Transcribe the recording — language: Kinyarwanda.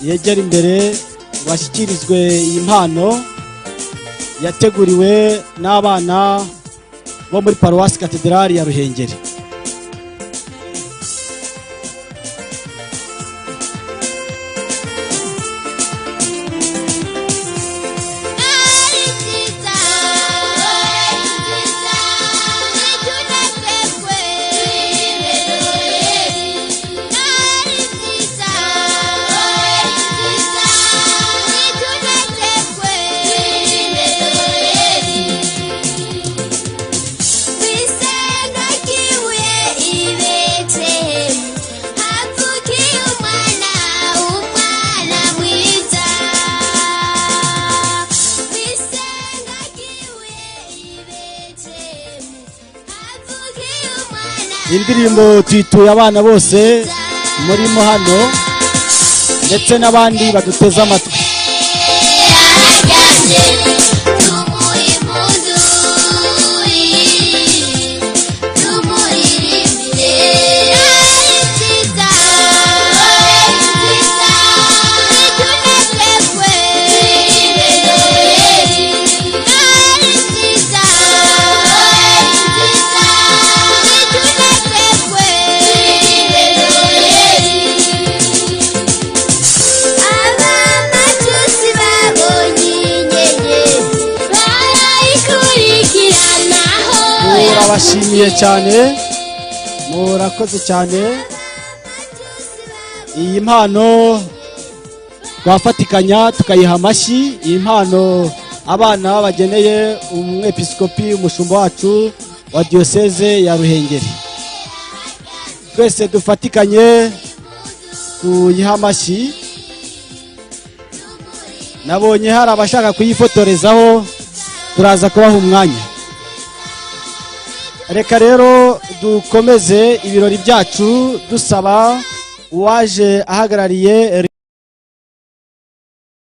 yegera imbere bashyikirizwe iyi mpano yateguriwe n'abana bo muri Paruwasi Katedrali ya Ruhenger. Indirimbo tuyituye abana bose murimo hano ndetse n'abandi baduteze amatwi. Abashimiye cyane, murakoze cyane. Iyi mpano twafatikanya tukayiha amashyi. Iyi mpano abana bageneye umwepiskopi umushumba wacu wa diocese ya Ruhenger. Twese dufatikanye tuyiha amashyi. Nabonye hari abashaka kuyifotorezaho, turaza kubaha umwanya. Reka rero dukomeze ibirori byacu dusaba uwaje ahagarariye